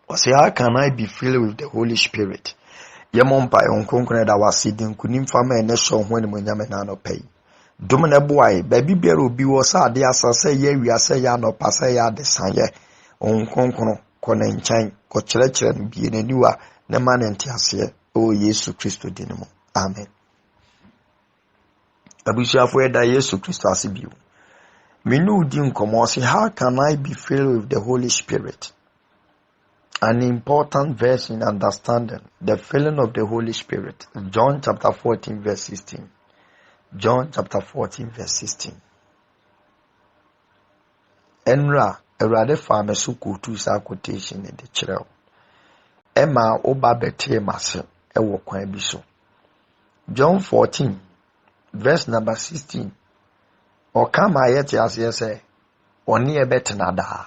Or say, how can I be filled with the Holy Spirit? Yamompa yonkronkron da wasidi nkunim fama ene so ho ne monyame na no pay. Dum na boy, baby biara obi wo sa ade asase ye wiase ya no pase ya de sanye. Onkronkron ko ne nchan ko kyerɛkyerɛ no bie n'aniwa ne ma ne ntiase o Yesu Kristo dinimo. Amen. Abusuafo eda Yesu Kristo asibio. Menu di nkomo say, how can I be filled with the Holy Spirit? An important verse in understanding the filling of the Holy Spirit. John chapter 14 verse 16. John chapter 14 verse 16. Enra, erade fame so kutu sa quotation in the church. Emma oba bete mase ewo kwan bi so. John 14 verse number 16. O kama yete ase say oni ebetena da.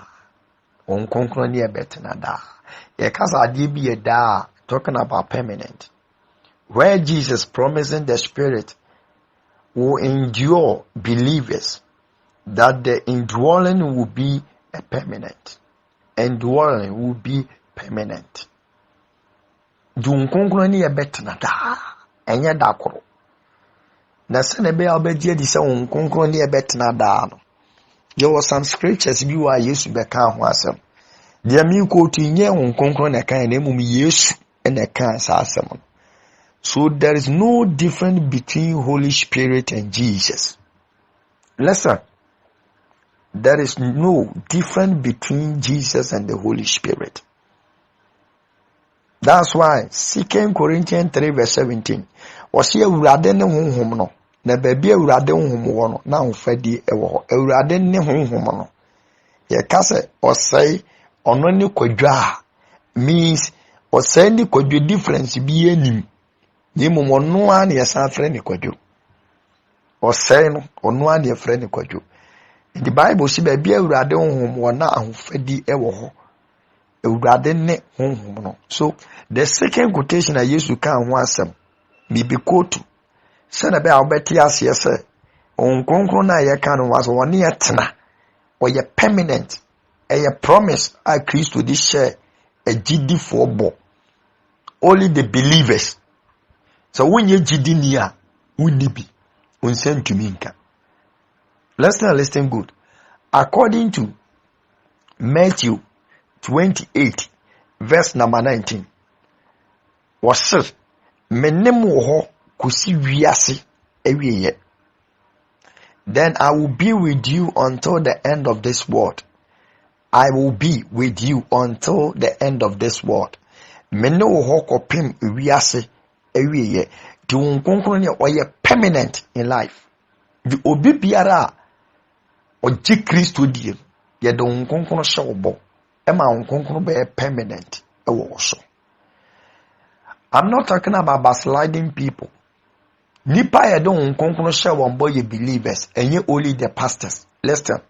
On konkron ni ebetena da. Ye kasa ade bi da talking about permanent. Where Jesus promising the Spirit will endure believers, that the indwelling will be a permanent. Indwelling will be permanent. Dun konkron ni ebetena da. Enye da koro. Na se ne be abeje di se on konkron ni ebetena da no. There was some scriptures bi wa Yesu be ka ho asem. Dia mi ko tu nye on konkron na kan na mum Yesu na kan sa asem. So there is no difference between Holy Spirit and Jesus. Listen. There is no difference between Jesus and the Holy Spirit. That's why 2 Corinthians 3 verse 17. Wasi awurade ne honhom no. Na baby awurade honhom wo no na hofadi ewo ho. Awurade ne honhom no. Ye ka se osai ono ni kwadwa means osai ni kwadwo difference bi anim. Ni mo no an ye san frɛ ni kwadwo. Osai no ono an ye frɛ ni kwadwo. In the Bible si baby awurade honhom wo na ahofadi ewo ho. Awurade ne honhom no. So the second quotation that Jesus kan ho asem mi bi quote say na be obeti ase say on konkron na ye kan was one ye tena or ye permanent a promise a Christ di share a GD for bo only the believers. So when ye GD nia wuni bi unsent to me nka. Listen good. According to Matthew 28 verse number 19 was menem wo ho kusi wiase ewiye. Then I will be with you until the end of this world. I will be with you until the end of this world. Mene wo ho kopim wiase ewiye. Di wonkonkron ne oye permanent in life. Di obi biara oji Kristo die ye de wonkonkron hye wo ema wonkonkron be permanent ewo so. I'm not talking about backsliding people. Nipa ye don wonkonkron hye won boy believers, enye only the pastors. Listen.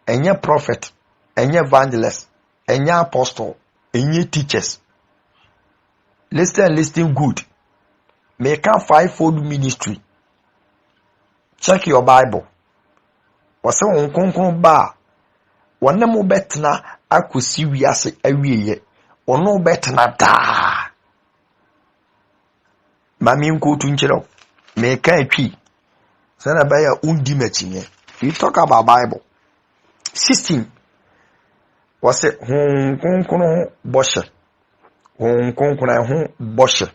Enye prophet, enye evangelist, enye apostle, enye teachers. Listen good. Make a fivefold ministry. Check your Bible. Wase wonkonkron ba wonne mo betena akosi wiase awieye. Ono betena da. Mami nkotu nkyerɛw. Make a twi. Sana baya undi machinye. You talk about Bible. 16. Wase honkonkron boshe. Honkonkron boshe.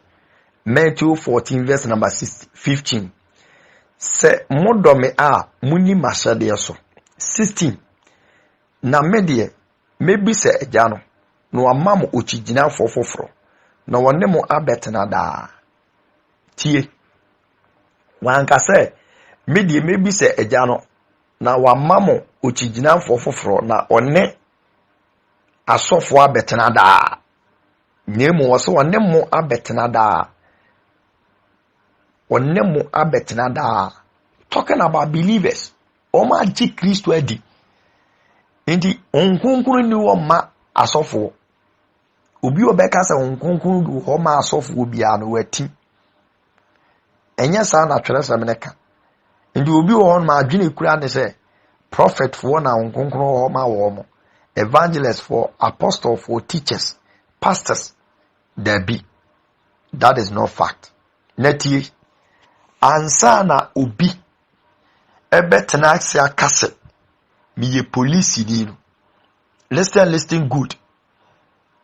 Matthew 14 verse number 15. Se modome a muni mashade so. 16. Na medie mebi se ejano no amamo ochigina fofoforo na wonne mo abetena da. Tie. Wanka se medie mebi se ejano na wamamo ochigina fofoforo na one asofo abetena da. Nemu waso wonne mo abetena da. Wonne mo abetena da. Talking about believers. Oma ji Kristo edi. Inti onkonkuru ni wo ma asofo. Obi obeka se onkonkuru du ho ma asofo obi anu wati. Enya sa na twere se meneka. Inti obi wo ma adwene kura ne se prophet fo na onkonkuru ho ma wo mo. evangelists, for apostles, for teachers, pastors. There be. That is not fact. Neti ansana obi ebetena ase akase miye police ni no. Listen good.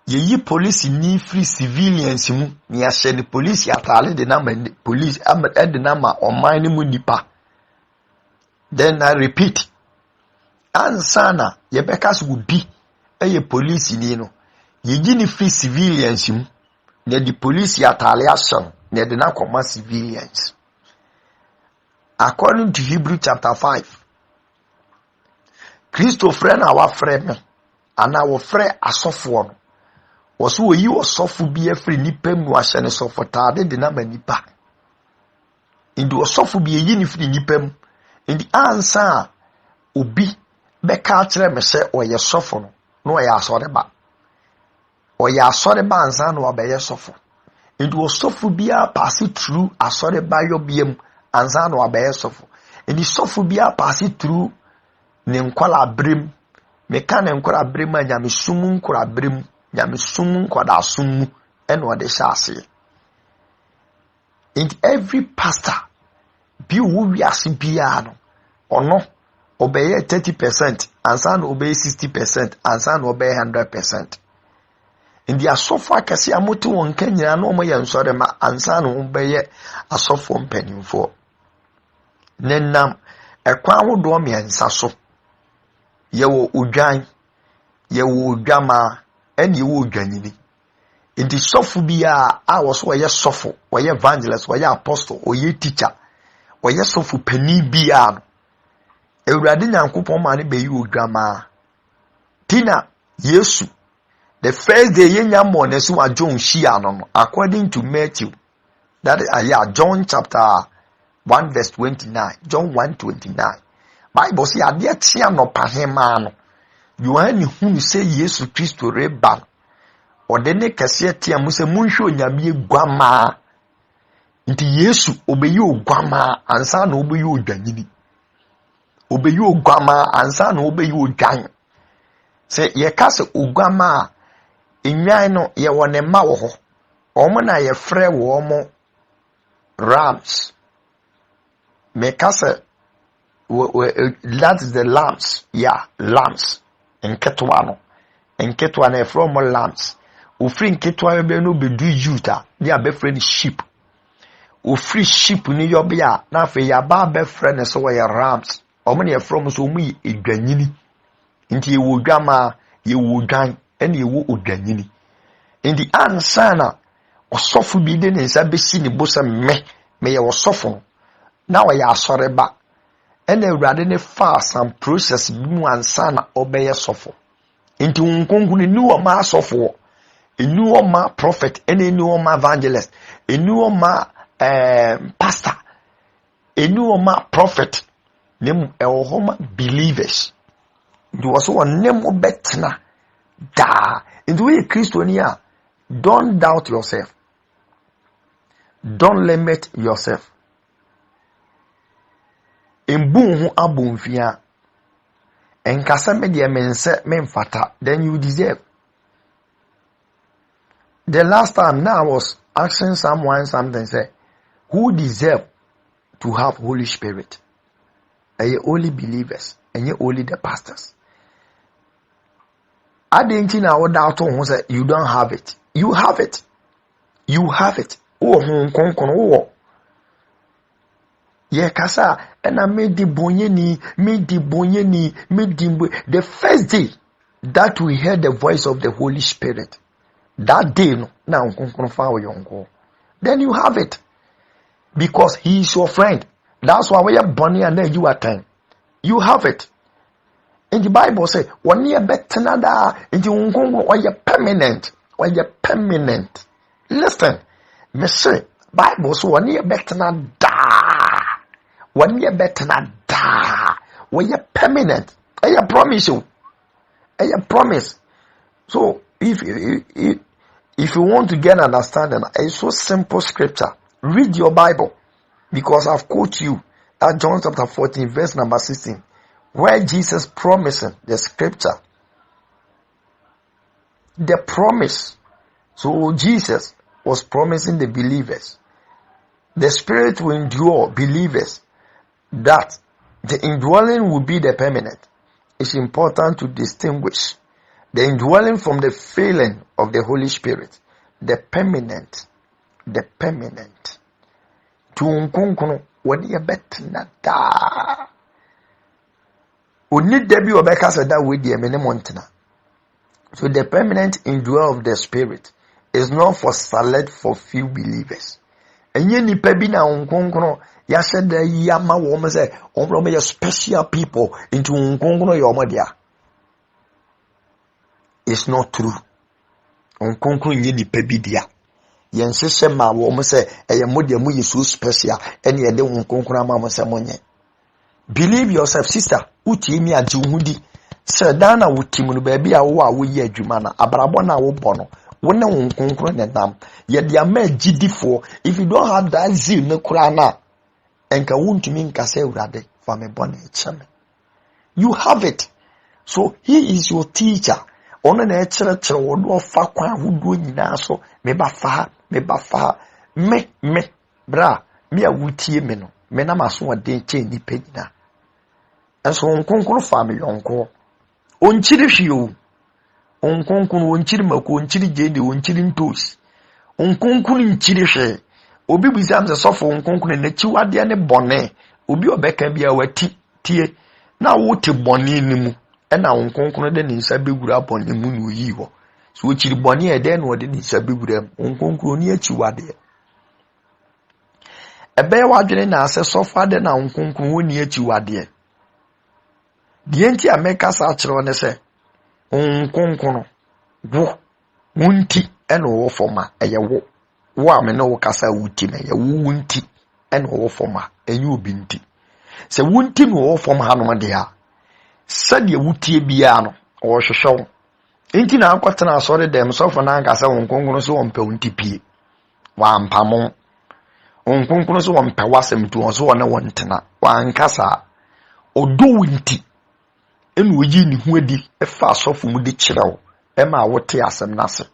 Ye police ni free civilians mu ni ahye ni police atale de na police de na ma oman ni mu nipa. Then I repeat, ansana ye bekas obi eye police ni no ye ni free civilians mu na the police atale action na de na koma civilians. According to Hebrew chapter 5, Christopher na wa frɛ ana wo frɛ asofo no wɔso oyi osofo bi afri nipa mu ahye ne sofo taade de na manipa ndi osofo bi eyi ni fri nipa mu ndi ansa obi bɛka kyerɛ me sɛ ɔyɛ sofo no na ɔyɛ asɔre ba ansa na ɔbɛyɛ sofo ndi osofo bi a pass through asɔre ba yobiam ansa na ɔbɛyɛ sofo ndi sofo bi a pass through ne nkwala brem meka ne nkwala brem a nyamesum nkwala brem nyamesum nkwada asum eno ɔde hyɛ ase. And every pastor bi wo wiase bia no ɔno obeye 30% ansa na obeye 60% ansa na obeye 100%. In the asofo akase amote won ka nyina na omoye nsɔre ma ansa na obeye asofo mpanimfo. Nenam ekwan wodo miɛnsa so. Yewo odwan, yewo odwama, ene yewo odwanyini. Inti sofo bia a wo so ye sofo, wo ye evangelist, wo ye apostle, wo ye teacher, wo ye sofo pani bia no. Ewurade Nyankopɔn ma ne be yi odwama. Tina Yesu the first day yenya mo na so John shia no according to Matthew, that is John chapter 1 verse 29, John 1:29. Bible say ade atia no pahema no Yohane hunu say Yesu Kristo reba ode ne kase atia mu se munhwe onyame guama nti Yesu obeyi ogwama ansa na obeyi odwanyini obeyi ogwama ansa na obeyi odwan se ye kase ogwama enwan no ye wone ma wo ho omo na ye frɛ wo omo rams me kase that is the lambs, lambs. Enketwa no from lambs. Ofri nketwa be no be do juta. They are be friend sheep. Ofri sheep ni yo be a na fe ya ba be friend so we rams. Omo ne from so mu edwanyini. Nti ye wo dwama, ye wo dwan, ene ye wo odwanyini. Ndi ansana osofo bi de ne nsa be si ne bosa me ye osofo. Na we ya asore ba. And Ewurade ne fa some process bi mu ansa na obeye sofo. Nti nkonku ne nu o ma sofo, enu o ma prophet, enu o ma evangelist, enu o ma pastor, enu o ma prophet, nem ehoma believers. Nti wo so wonem obetna da. Nti we Christiania, don't doubt yourself. Don't limit yourself. Embunhu abunfia enkasa me de mense memfata, then you deserve. The last time now I was asking someone something, say who deserve to have Holy Spirit? Are you only believers and you only the pastors? I didn't know doubt who say you don't have it. You have it. Oh Ye kasa ena me di bonyeni the first day that we heard the voice of the Holy Spirit, that day no na unkonkonfa. Then you have it because he is your friend. That's why we are born and you attend. You have it. And the Bible say one year betena da into unkonko or you permanent. Listen, me say Bible so one year betena da. 1 year better not da. When you're permanent, I promise you. I promise. So if you want to get understanding, it's so simple scripture. Read your Bible, because I've quoted you at John chapter 14, verse number 16, where Jesus promising the scripture the promise. So Jesus was promising the believers. The Spirit will endure believers, that the indwelling will be the permanent. It's important to distinguish the indwelling from the failing of the Holy Spirit. The permanent. The permanent. Tunkunkuno wadi abetina da. Oni debi obeka se da we die mene montina. So the permanent indwell of the Spirit is not for select for few believers. Enye nipa bi na unkunkuno ya sheda yama wo me say omro me special people into unkunkuno yo modia. It's not true. Unkunkuno nye nipa bi dia. Yensese ma wo me say eye modia mu yesu special ene ye de unkunkuno ama mo say monye. Believe yourself, sister. Uti mi agi uhudi. Se dana wutim no ba bia wo a wo ye adwuma na abrabo na wo bono. When unkunkun ne nam ye dia ma gidifo, if you don't have that zeal ne kura na enka wuntumi nka se urade for me bone cheme. You have it. So he is your teacher. Ono na echere wo do fa kwa huduo nyina so me ba fa me bra me a wutie me no me na maso ade che ni pegina. Enso unkunkun family onko onchiri hwio. Onkunkun onchiri mako onchiri jende onchiri ntosi. Onkunkun nchiri hwe. Obi bizam se sofo onkunkun na chiwade ne bone. Obi obeka bia wati tie na wote bone ni mu. Na onkunkun de ni nsa begura bone mu no yi ho. So ochiri bone e de na ode ni nsa begura onkunkun ni achiwade. Ebe wadwene na ase sofo de na onkunkun woni achiwade. Die nti ameka sa kire ne se onkunkun wo wunti ene wo foma eye wo ame no wo kasa wuti na ye wo wunti ene wo foma enye obi nti se wunti no wo foma hanu de ha sade wutie bia no wo hwehwew nti na akwatena asore dem sofo na nkasa onkunkun so won pe wunti pie wa mpamo onkunkun so won pe wasem tu so won na wontena wa nkasa odo wunti enu oyi ni hu adi efa asofo mu de kirewo ema wote asem nase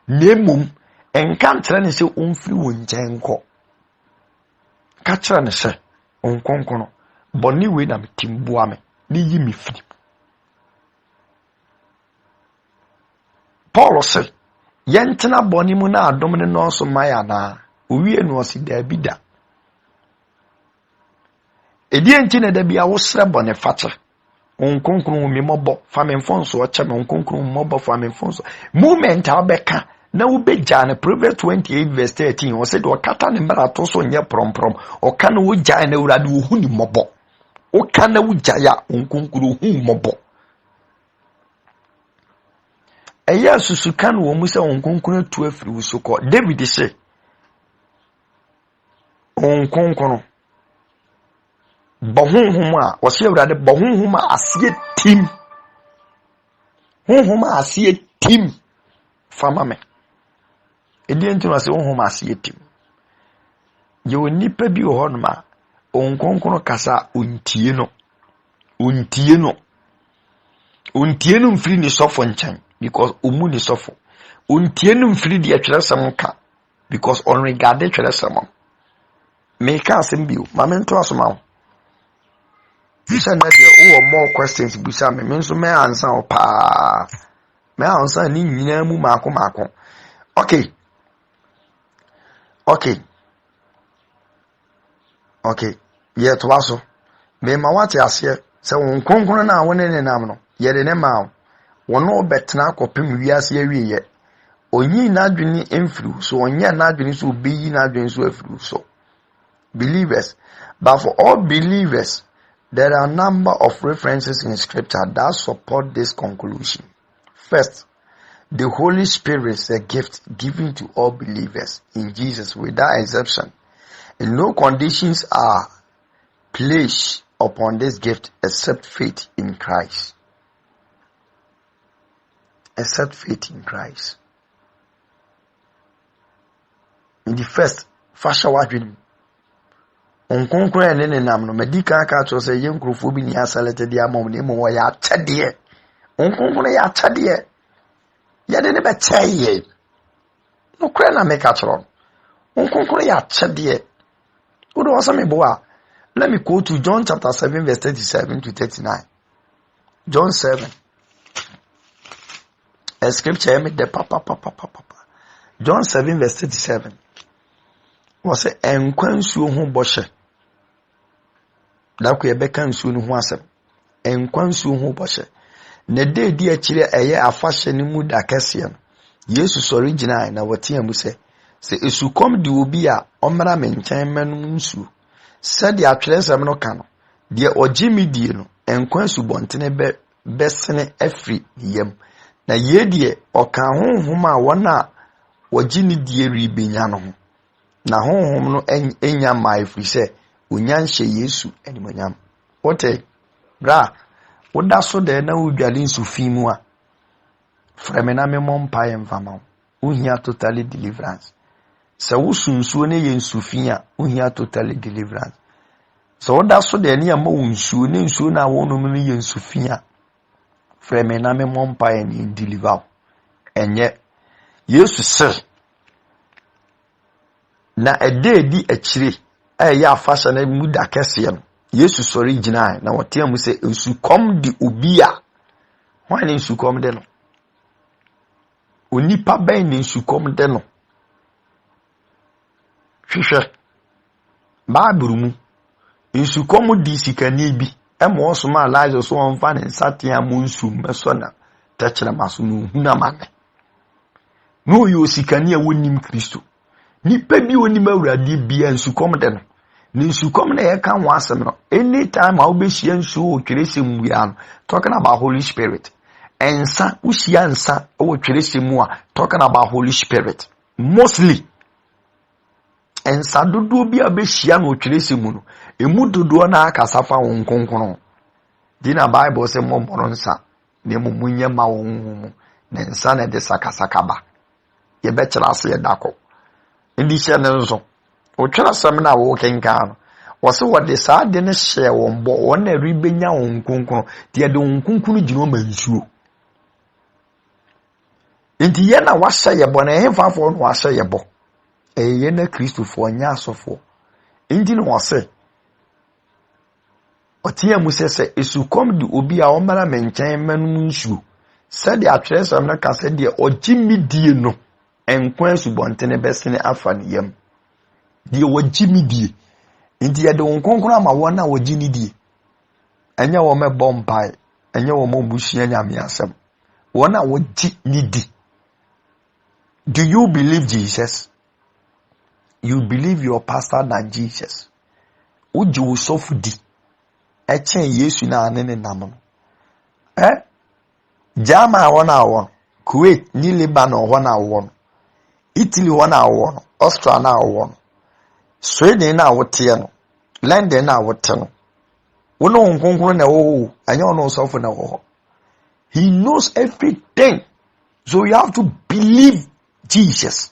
nemum enka ntere ne se onfiri wo nchen ko ka kire ne se onkonkono boni we na metimbu ame ni yi mi firi. Paul se yentena boni mu na adom ne no so maya na owie no osi da bida edi enti ne da bia wo sre boni fache onkonkron mi mobo famenfonso o chame onkonkron mobo famenfonso moment abeka na wo beja na Proverbs 28 verse 13 o said o kata ne mara to so nye promprom o kana wo ja na urade wo hu ni mobo o kana wo ja ya onkonkron hu mobo eya susu kan wo mu se onkonkron tu afiri wo so ko David se onkonkron bohunhum a wose awurade bohunhum a asie tim honhum a asie tim fama me edien tino ase honhum a asie tim ye onipa bi ho no ma onkonkon kasa ontie no mfiri ni sofo nchan because omu ni sofo ontie no mfiri di atweresem ka because on regard atweresem me ka asem bio mamento asoma. Bisa na de more questions bisa me nso me answer opa me answer ni nyina mu mako. Okay ye to aso me ma wate ase se won konkon na won ne nam no ye de ne ma won obetena akopem wiase awiye onyi na adwini emfiri so onye na adwini so obeyi na adwini so afiri so believers. But for all believers, there are a number of references in scripture that support this conclusion. First, the Holy Spirit is a gift given to all believers in Jesus without exception. And no conditions are placed upon this gift except faith in Christ. Except faith in Christ. In the first, fasha wadwin onkonkron ene ne nam no medika aka to se yenkrofo bi ni asalete dia mom ne mo ya chade onkonkron ya chade yɛde ne bɛkyɛ yɛ no kora na meka kyerɛ no nkonkoro yɛ akyɛdeɛ wode wɔ sɛ mebo a let me go to John chapter 7 verse 37 to 39. John 7 a scripture me de papa. John 7 verse 37 was say enkwa nsuo ho bɔhyɛ da ko yɛbɛka nsuo no ho asɛm enkwa nsuo ho bɔhyɛ na de di akyire ɛyɛ afahyɛ ne mu da kɛseɛ no Yesu sɔre gyina na wɔte amu sɛ esukɔm de obi a ɔmmra me nkyɛn mɛnom nsuo sɛde atwerɛsɛm no ka no deɛ ɔgye me die no enkwa subɔntene bɛsene afiri yam na yedie ɔka honhom a wɔn a wɔgye ne die ribenya no ho na honhom no enya mai firi sɛ onya nhyɛ Yesu animonyam wote bra woda so de na wodwale nsufi mu a frɛme na me mompa yɛ mfama wohia totally deliverance sɛ wosunsuo ne yɛ nsufi a wohia totally deliverance sɛ woda so de ne ama wo nsuo ne nsuo na wonom no yɛ nsufi a frɛme na me mompa yɛ ne deliver ɛnyɛ Yesu sɛ na ɛde di akyire ɛyɛ afahyɛ na mu da kɛseɛ no Yesu sɔre gyina na wɔte amu sɛ nsukɔm de obi a hwan ne nsukɔm de no onipa bɛn ne nsukɔm de no hwehwɛ Bible mu nsukɔm di sikani bi ɛmo ɔsoma Elijah so ɔmfa ne nsatea mo nsum mɛsɔ na tɛkyerɛ maso no huna mane no yɛ osikani a wonim Kristo nipa bi onim awurade bia nsukɔm de no ne nsukɔm na yɛka ho asɛm no anytime a wobɛhyia nsuo wɔ twerɛsɛm wia no talking about Holy Spirit ensa wohyia nsa wɔ twerɛsɛm mu a talking about Holy Spirit mostly ensa dodoɔ bi a bɛhyia no wɔ twerɛsɛm mu no emu dodoɔ na akasa fa wɔn nkonkono di na Bible sɛ mmɔmmɔro nsa na emu munyɛ ma wɔn mu na nsa na de sakasaka ba yɛbɛkyerɛ ase yɛdakɔ ndi hyɛ ne nso otwera sam na wo kenka no wɔse wɔde saa de ne hyɛ wɔn bɔ wɔn na ribenya wɔn nkonkono de de wɔn nkonkono gyino ma nsuo enti yɛ na wahyɛ yɛ bɔ na ɛhefafo no wahyɛ yɛ bɔ ɛyɛ na Kristofo nya asɔfo enti no wɔse ɔtia mu sɛ esukɔm de obi a ɔmmara me nkyɛn manum nsuo sɛde atwerɛsɛm no ka sɛ de ɔgye me die no enkwa subɔntene bɛsene afa ne yam die wɔgye me die nti yɛde wɔn nkonkron ama wɔn a wɔgye ne die ɛnyɛ wɔn mɛbɔ mpae ɛnyɛ wɔn mɔbusua nyame asɛm wɔn a wɔgye ne die. Do you believe Jesus? You believe your pastor than Jesus? Would you suffer di ɛkyɛn Yesu na ane ne nam no Jama wɔn a wɔn Kuwait ni Lebanon wɔn a wɔn Italy wɔn a wɔn Austria na wɔn Sweden na wɔte no London na wɔte no wɔn nkonkron na wɔwɔ ɛnyɛ wɔn sɔfo na wɔwɔ. He knows everything, so you have to believe Jesus.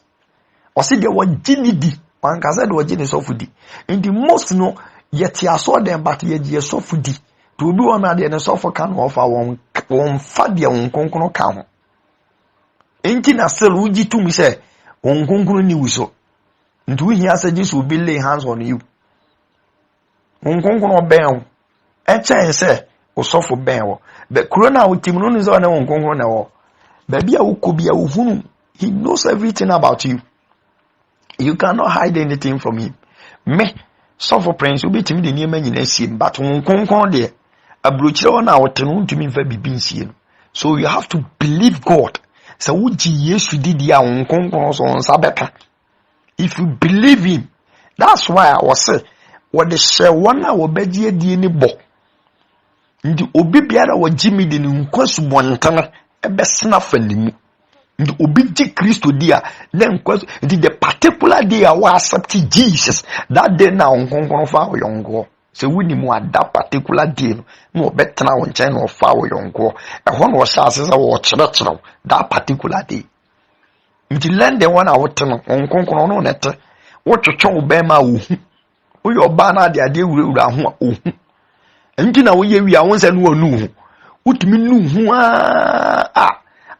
Ɔsi deɛ wɔgye ne di wɔn kasa deɛ wɔgye ne sɔfo di nti most no yɛte aso dem but yɛgye sɔfo di to obi wɔn na deɛ ne sɔfo ka no ɔfa wɔn fa deɛ wɔn nkonkron ka ho nti na sel wogye tum sɛ wɔn nkonkron ni wuso nti wo hia sɛ Jesus will be lay hands on you wɔn nkonkron bɛn wo ɛkyɛn sɛ osɔfo bɛn wo but corona wotim no ne sɛ ɔne wɔn nkonkron na wɔ baabi a wokɔ bi a wohunu he knows everything about you. You cannot hide anything from him. Me sɔfo prince obetimi de niema nyina sie but wɔn nkonkron de abrokyire wɔn a wɔte no ntumi mfa bibi nsie no. So you have to believe God. So wogye Yesu didi a wɔn nkonkron so nsa bɛka. If you believe him, that's why I was say wɔde hyɛ wɔn a wɔbɛgye die ne bɔ. Ndi obi biara wɔgye mi de ne nkwasu bɔntana ɛbɛsena fa ne mu. Ndi obi gye Kristo di a na nkwasu ndi the particular day a we accept Jesus that day na nkonkron fa wo yongo. Se wuni mu at that particular day no obetena wo nkyɛn na ɔfa wo yongo. Ɛhɔ na ɔhyɛ ase sɛ wɔ kyerɛkyerɛw that particular day. Ndi lende wɔn a wote no nkonkron no nete wo twetwe wo bɛma wo hu. Wo yɛ ɔba na ade wurawura ho a ohu. Nti na wo yɛ wi a wo nsa no wonu hu. Utimi nu hu a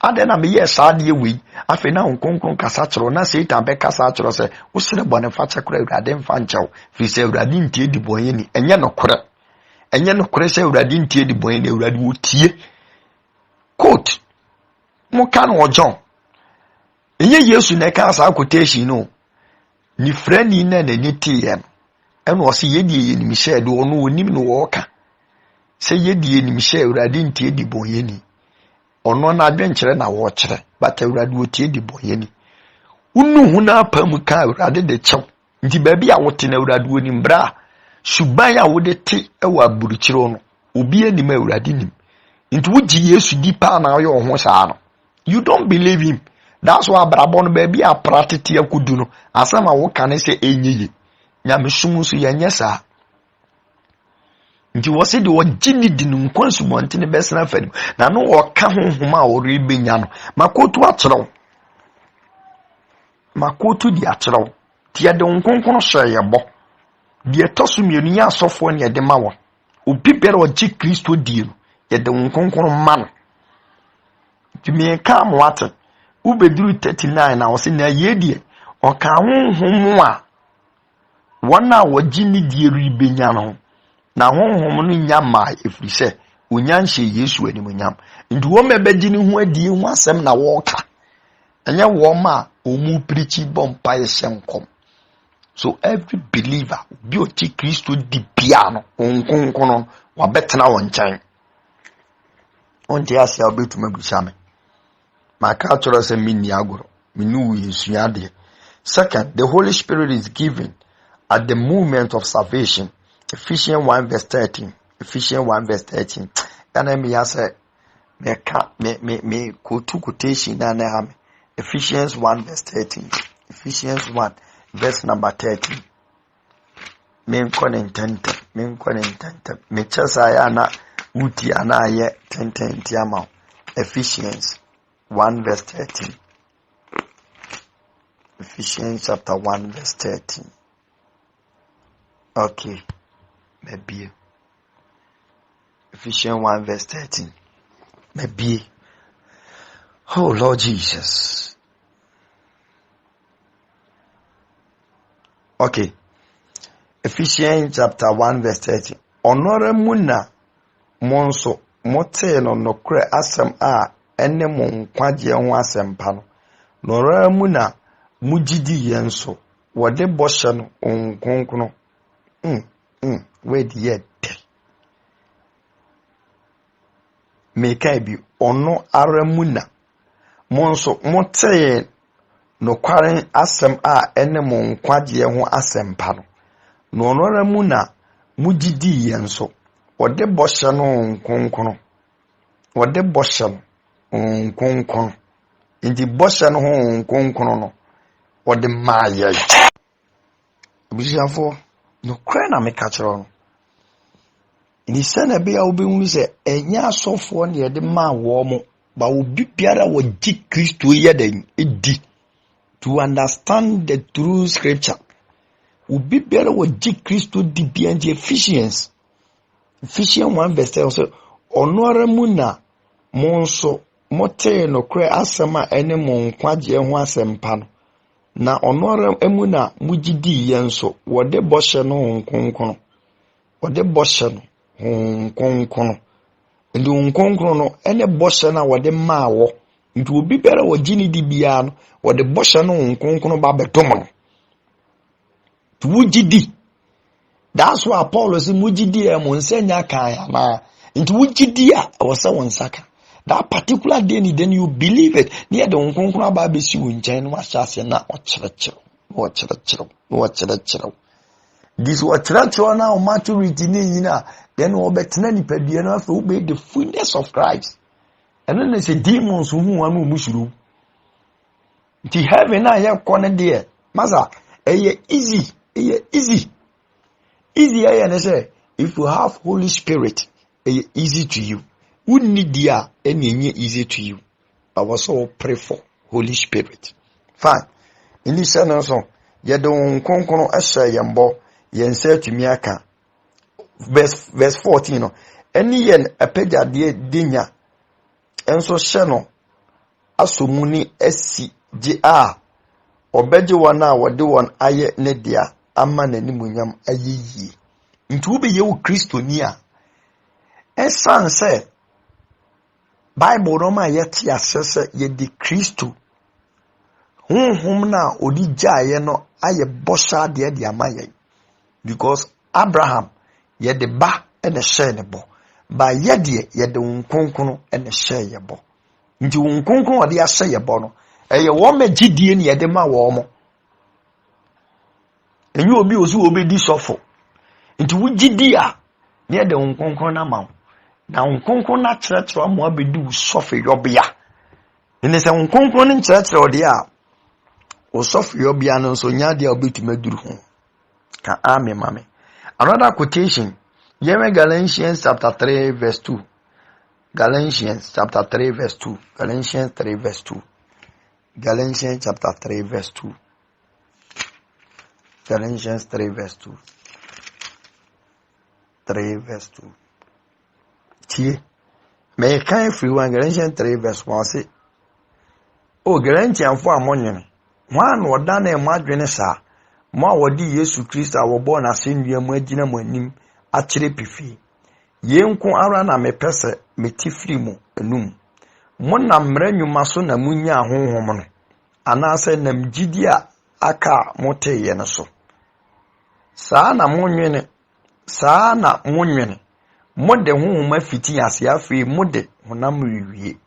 ade na me yes ade we afi na nkonkron kasa kyerɛ na Satan be kasa kyerɛ sɛ wo sere bɔne fa kyekora Awurade mfa nkyɛw fi sɛ Awurade ntie di bɔne ni enye no kore sɛ Awurade ntie di bɔne ni Awurade wo tie quote mo kan wo John enye Yesu na ka sa quotation no ni frani na ni tie no ɛna ɔse yɛdie yɛnim hyɛ de ɔno onim no wɔka sɛ yɛdie yɛnim hyɛ Awurade ntie di bɔne ni ɔno na adwenkyerɛ na wɔkyerɛ but Awurade wotie di bɔne ni unu hu na apam ka Awurade de kyɛw nti baabi a wote na Awurade wonim bra suban a wode te ɛwɔ aburukyerɛ no obi anim Awurade nim nti wogye Yesu di pa na ɔyɛ ɔho saa no you don't believe him. That's why abrabɔ no baabi a pratete akudu no asɛm a woka ne sɛ ɛnyɛ ye nyame som so yɛnyɛ saa nti wɔ se de wɔgye ne di no nkwansumonte ne bɛsena fanim na no wɔka honhom a wɔrebɛnya no makoto akyerɛw makoto di akyerɛw ti yɛde nkonkono hyɛ yɛbɔ deɛ ɛtɔ so mmienu yɛ asɔfoɔ ne yɛde ma wɔn obi bɛrɛ ɔgye Kristo die no yɛde nkonkono ma no nti meka mo ate ubeduru 39 na wɔse na yɛdie ɔka honhom a wɔn a wɔgye ne die ribɛnya no na honhom no nya ma ɛfiri sɛ onya nhyɛ Yesu animuonyam nti wɔn mɛbɛgye ne ho adie ho asɛm na wɔka ɛnyɛ wɔn a ɔmu preachi bompa yɛ nkɔm. So every believer bi oti Kristo di bia no onkonkono wabetena wɔ nkyɛn onti asia obetuma busame maka kyerɛ sɛ minni agoro minu yesuade. Second, the Holy Spirit is given at the moment of salvation. Ephesians 1 verse 13. Ephesians 1 verse 13. And me say me quotation na na Ephesians 1 verse 13. Ephesians 1 verse number 13. Men konentente me chesa ya na uti ana ye tententi ama. Ephesians 1 verse 13. Ephesians chapter 1 verse 13. Okay, maybe Ephesians 1 verse 13. Maybe. Oh Lord Jesus. Okay. Ephesians chapter 1 verse 13. Honore muna monso mote no nokre asem a ene mo nkwaje ho asem pa no. Honore muna mujidi yenso wode boshe no onkonkono. Where the yet make bi ono aramuna monso mote no kwaren asem a ene mo nkwaje ho asem pa no. No aramuna mujidi yenso wode boshe no onkonkono. Wode boshe no onkonkono. Indi boshe no onkonkono no wode maye. Busiafo no kra na me kachero no ni sene be a obi hu se enya asofo ne de ma wo mo ba obi biara wo gi Kristo ye den edi to understand the true scripture obi biara wo gi Kristo di bia ndi Ephesians 1 verse 10 so onora mu na monso mote no kra asema ene mo nkwaje ho asempa no na onora emu na mugidi yenso wode boshe no nkonkono wode boshe no nkonkono ndi nkonkono no ene boshe na wode maawo nti obi bere wogini di bia no wode boshe no nkonkono ba betomo no tu wugidi. That's why Paul says mugidi e mo nsenya kan ya na nti wugidi a wose won saka that particular day then you believe it near the nkonkono aba be si won nkyɛn no ahyase na ɔkyerɛkyerɛw this ɔkyerɛkyerɛw na maturity ne nyina then obetena ni padua na afa ube the fullness of Christ and then they say demons hu anu musuru nti heaven na yɛ kɔ ne de masa easy ne say if you have Holy Spirit easy to you. Who need dia any easy to you. I was so pray for Holy Spirit. Fine. In this sense, ye don't konkono asha yambo yen say to me aka. Verse 14. Any yen apeja de dinya. Enso sheno asomuni esi gye a obegye won a wode won aye ne dia ama nanimunyam ayeyi nti wo be ye wo kristoni a esan se Bible no ma yeti asese ye di Kristo honhom na odi gyaye no aye bosha de amaye because Abraham ye de ba ene hye ne bo ba ye de ye de nkonkon ene hye ye bo nti nkonkon odi ahye ye bo no eye wo magidie ne ye de ma wo mo enyi obi osu obi di sofo nti wo gidi a ne ye de nkonkon na ma na nkonkon na kyerɛkyerɛ mo abedu sɔfe yɔbea ne sɛ nkonkon ne kyerɛkyerɛ ode a o sɔfe yɔbea no nso nya de a obetuma duru ho ka ame mame. Another quotation yeme Galatians chapter 3 verse 2. Galatians chapter 3 verse 2. Galatians 3 verse 2. Galatians chapter 3 verse 2. Galatians 3 verse 2. 3 verse 2. May kind free one Galatians 3 verse 1 say, oh Galatians for among one or done a madrene sa, ma wadi Yesu Christ our born as in your medina monim actually pifi. Yenko ara na me pese me tifrimu enum. Mona mrenyu maso na munya honhom no. Anase nam gidia aka mote ye no so. Saa na monwene, saa na monwene. Mode honhom afiti ase afi mode honam wiwie.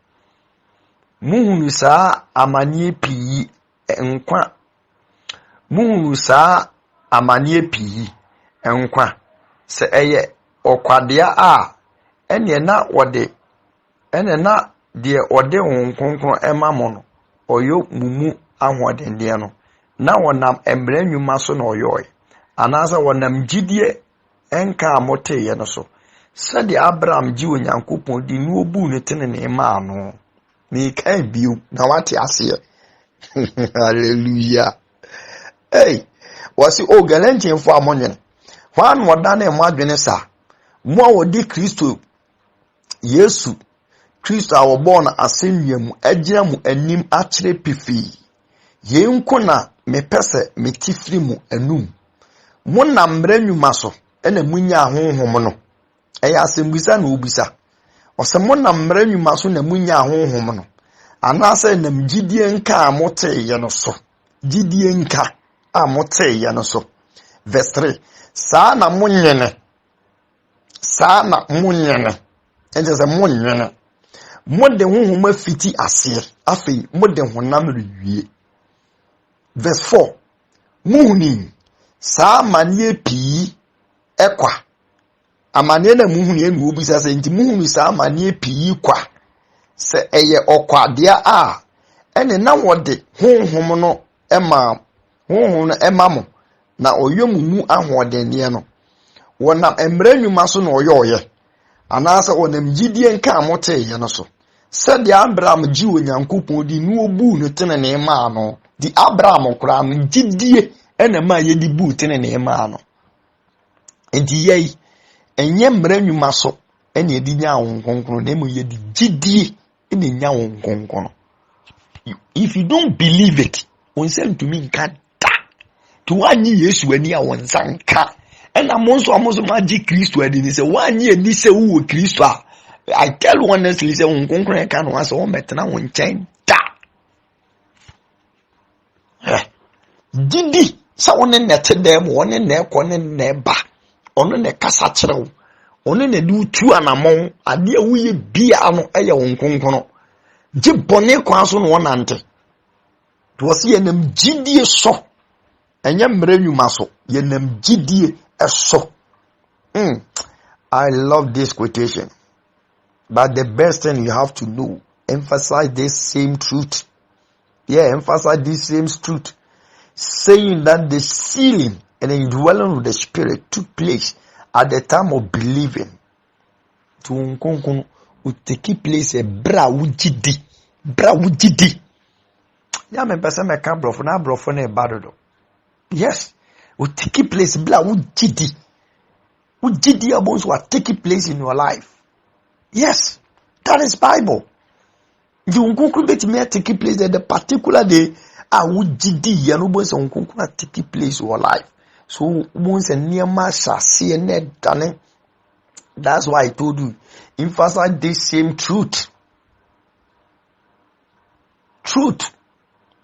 Muhunu saa amanie pii enkwa. Muhunu saa amanie pii enkwa. Se eye okwadea a ene na wode ene na de ode honkonkron emamo no oyo mumu ahodende no na wonam emre nwuma so na oyoy anasa wonam gidie enka amote ye no so sadi Abraham ji onyankopon di nu obu ne tene ne ma no me kai biu na wate ase hallelujah hey wasi o Galatians for amonyen wan wodane mo adwene sa mo wodi Kristo Yesu Kristo awobon asenwam agira mu anim akire pifi yenko na mepese metifri mu anum mo na mranwuma so ena munya honhom no eya asembisa na obisa osemo na mranwuma so na munya honhom no anase na mgidie nka amote ye no so gidie nka amote ye no so verse 3 saa na munyene enje se munyene mode honhom afiti ase afei mode honam rewie verse 4 muhuni saa manie pii ekwa amane na muhuni enu obisa se nti muhuni saa manie pii kwa se eye okwadea a ene na wode honhom no emamo na oyomumu ahodenye no wonam emranwuma so na oyoye anasa wonam gidie nka amote ye no so said Abraham ji onyankopon di nu obu no tene ne ma no di Abraham kura no gidie ena ma ye di bu tene ne ma no enti yei enye mranwuma so ena edi nya wonkonkron na mu ye di gidie ena nya wonkonkron. If you don't believe it wonsem to me nka da to anyi Yesu ani a wonsanka ena monso maji Kristo adi ni se wanyi ani se wo Kristo a I tell you honestly say wonkonkron kan wa so metena won chen da didi sa woni nete dem woni na ekone na eba ono ne kasa kyerɛw ono ne du tu anamon ade a wuye bia no eye wonkonkron gye bone kwa so no wonante to wose ye nam gidie so enye mranwuma so ye nam gidie eso. I love this quotation, but the best thing you have to know, emphasize this same truth. Emphasize this same truth, saying that the sealing and indwelling of the Spirit took place at the time of believing. To nkonkon would take place a bra wujidi. Ya me pese me ka brofo na brofo na badodo. Yes, would take place bra wujidi. Wujidi abos what take place in your life. Yes, that is Bible. The unkunkun bet me take place at the particular day. I would GD Yanubo so unkunkun take place or life. So once a near masha see a net done. That's why I told you. Emphasize this same truth. Truth.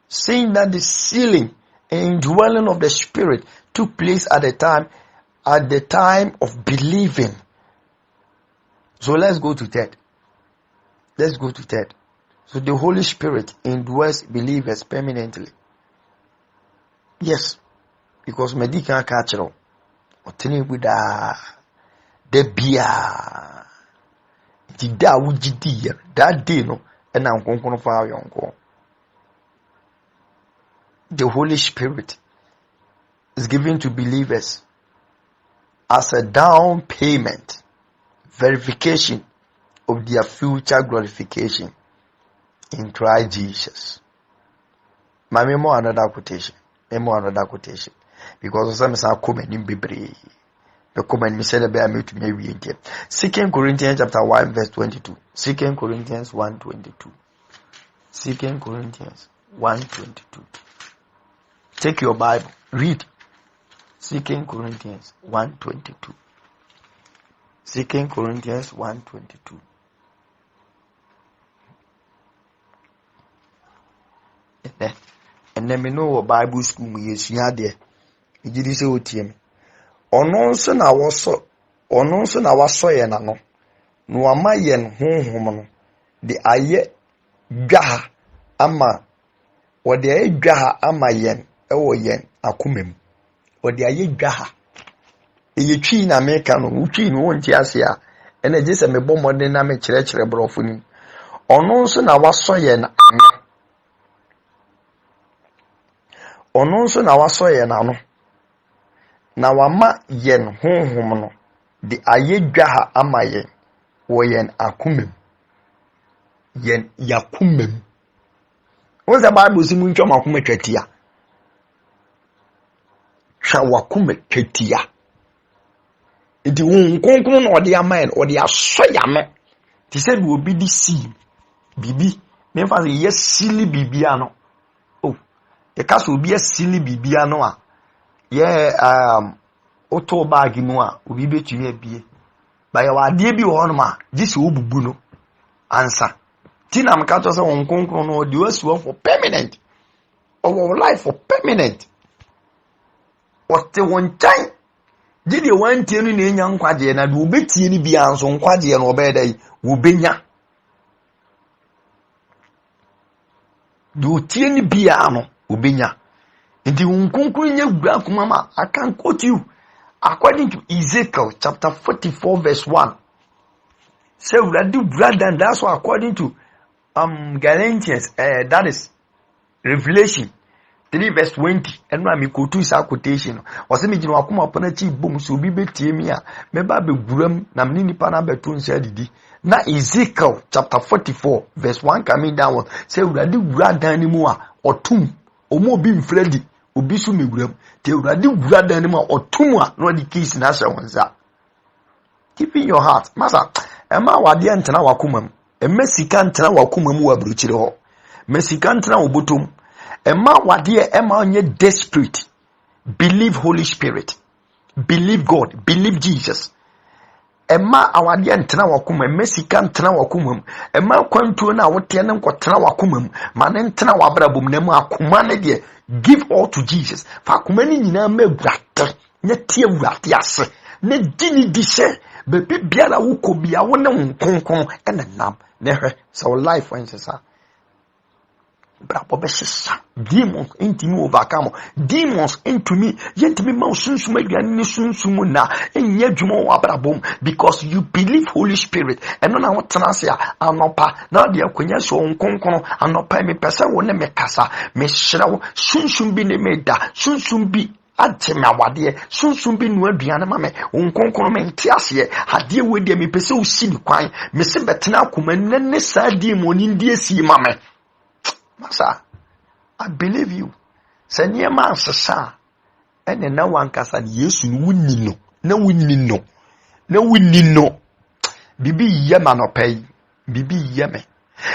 Saying that the sealing and dwelling of the Spirit took place at the time of believing. So let's go to that. Let's go to that. So the Holy Spirit indwells believers permanently. Yes, because medical culture, the beer, that day no, and I'm going to fire your. The Holy Spirit is given to believers as a down payment, verification of their future glorification in Christ Jesus. My memo another quotation. Because some say comment in Bible. The comment me said about me to me read here. 2 Corinthians chapter 1 verse 22. 2 Corinthians 1:22. 2 Corinthians 1:22. Take your Bible, read 2 Corinthians 1:22. 2 Corinthians 1:22. And then me know Bible school me yes you there. You did say otiem. Ono nso na waso ye na no. No ama ye honhom no. De aye dwaha ama wode aye dwaha ama yen ewo yen akomam. Wode aye dwaha. Eye twi na meka no, utwi no wonti ase a. Ene je se me bɔ mmɔden na me kyerɛkyerɛ brɔfo nim. Ono nso na waso ye na ano. Ono nso na waso ye na no. Na wama yen honhom no de aye dwaha ama yen wo yen akomam. Yen yakomam. What's the Bible say mun twama akoma twatia? Twa wakoma twatia. Enti won konkon na ode ama yen ode aso ya me. Ti said we obi di si bibi. Me fa say yes silly bibi ano. Oh. E ka so obi silly bibi ano a. Auto bag mu a obi betumi abie ba ya wade bi wo no ma gisi obubu no ansa tina mka to say won konkron no de wasuo for permanent our life for permanent what the one time did you want to no na enya nkwaje na de obetie ni bia anso nkwaje no obedai wo benya do tie ni bia no obenya nti won konkron nya gura kuma ma I can quote you according to Ezekiel chapter 44 verse 1. Say brother, that's what according to Galatians that is Revelation 3 verse 20. And when me quote is a quotation. Was me jino akuma upon chi boom so bi betie me a me ba be guram na me nipa na beto nsia didi. Na Ezekiel chapter 44 verse 1 coming down. Say brother ni mu a otum omo bi mfredi obi su meguram te urade gura dan ma otum a no di keys na hye wonza. Keep in your heart masa ema wade ntena wakomam ema sika ntena wakomam wa bruchire ho mesika ntena obotom ema wade ema onye desperate. Believe Holy Spirit, believe God, believe Jesus. Ema awade ntena wakomam ema sika ntena wakomam ema kwantuo na wote ne nkotena wakomam ma ne ntena wabrabom na mu akoma ne de. Give all to Jesus. Fa kumani nyina megurate na tie wurate ase na dini dise be biara wo kobia wo ne nkonkon ena nam na hwe so life when sesa brabo be sesa demons into me overcome demons into me yet me ma sunsun aduane ni sunsun na enye adwuma wo abrabom because you believe Holy Spirit eno na wo tena se anopa na de akonya so nkonkon anopa me pese wo ne me kasa me hyira wo sunsun bi ne me da sunsun bi ateme awade sunsun bi no aduane ma me nkonkon me ntiase ade we de me pese wo si ni kwan me se betena akoma ne sa di moni ndi esi ma me. Masa, I believe you. Senior man sasa. And na wankasa Yesu wunni no. Bibi yema no pay. Bibi yeme.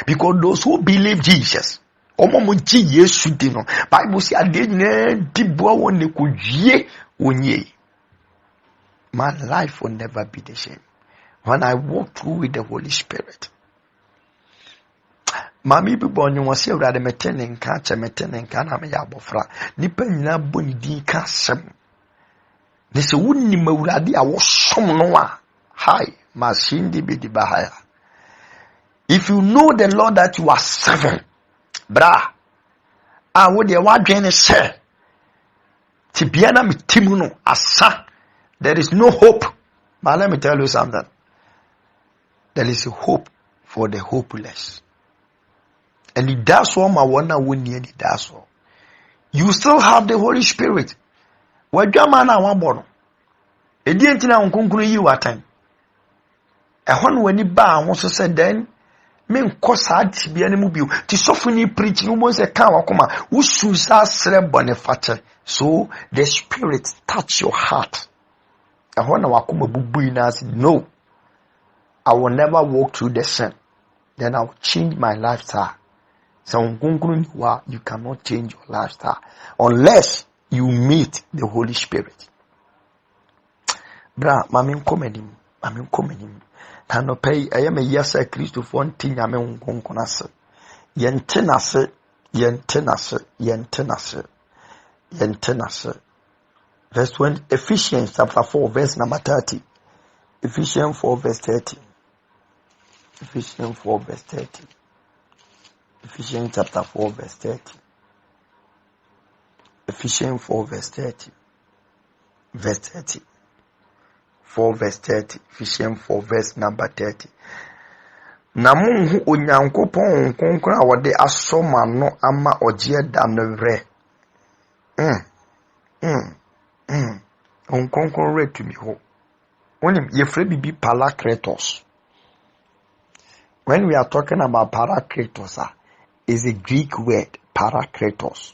Because those who believe Jesus, omomunchi Yesu di no, Bible say ade na di boa won ne kodwie onye. My life will never be the same when I walk through with the Holy Spirit. Mami bi bonyo wose awurade metene nka che metene nka na me ya abofra nipa nyina boni din ka sem ne se wonni mawurade a wosom no a hi masindi bi di bahaya. If you know the Lord that you are serving, bra wo de wadwen se tibia na metimu no asa, there is no hope. But let me tell you something, there is a hope for the hopeless. And that's what my wonder will need. That's all. You still have the Holy Spirit. What your man I want born? A dear thing I conclude you at time. A one when you bow also said then, men cause hard to be any mobile. To soften preaching almost a cow come who should serve benefactor. So the Spirit touch your heart. A one I come a bubu no, I will never walk through the sin. Then I will change my lifestyle. So you cannot change your lifestyle unless you meet the Holy Spirit. Bra, mamin komenim. Tano pay, I am a yes, Christo Fontin, I mean, Gonconase. Yentenase. Verse 20, Ephesians chapter 4, verse number 30. Ephesians 4, verse 30. Ephesians 4, verse 30. Ephesians chapter 4, verse 30. Ephesians 4, verse 30. Verse 30. 4, verse 30. Ephesians 4, verse number 30. Namunhu onyankopon nkonkron a wode asoma no ama ogye da no wre. Nkonkron re tumi ho. Onim yefre bibi Parakletos. When we are talking about Parakletos, is a Greek word, Parakletos.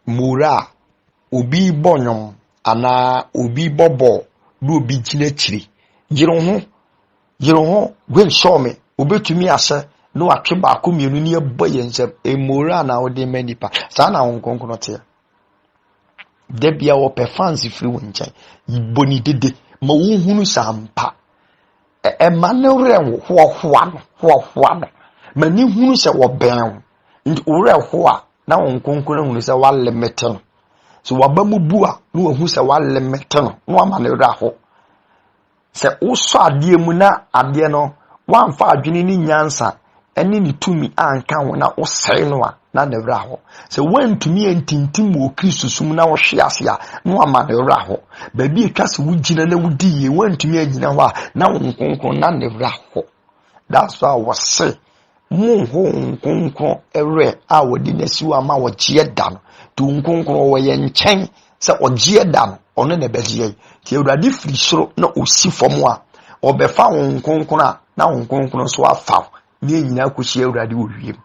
Mura, obi bonyom, ana obi bobo, do obi jinechiri. Jiron when show me, obi to me ase, no atweba akomienu ni eboy ensem, e mura na ode manipa. Sa na wonkonko no te. Debia wo pe fancy free wonchen. Iboni dede, ma wonhunu sampa. Manure ho. Mani hunu se wo ben nti ore ho a na won konkon hunu se wa limiten so waba mu bua na hu se wa limiten no amane ore ho se uso ade mu na ade no wamfa adwene ni nyansa ene ni tumi anka ho na usai no a na ne ore ho se wantumi antintim wo Kristo sum na wo hwe ase a no amane ore ho ba bi twase wo gina na wudi ye wantumi agina ho a na won konkon na ne ore ho. That's why I was say Munho nkonkron ere a wodi nasiwa ma wogye dan to nkonkron wo ye nchen se ogye dan ono na beje ti Awurade firi soro na osi fom a obefa nkonkron a na nkonkron so afa ne nyina koshi Awurade wo wiem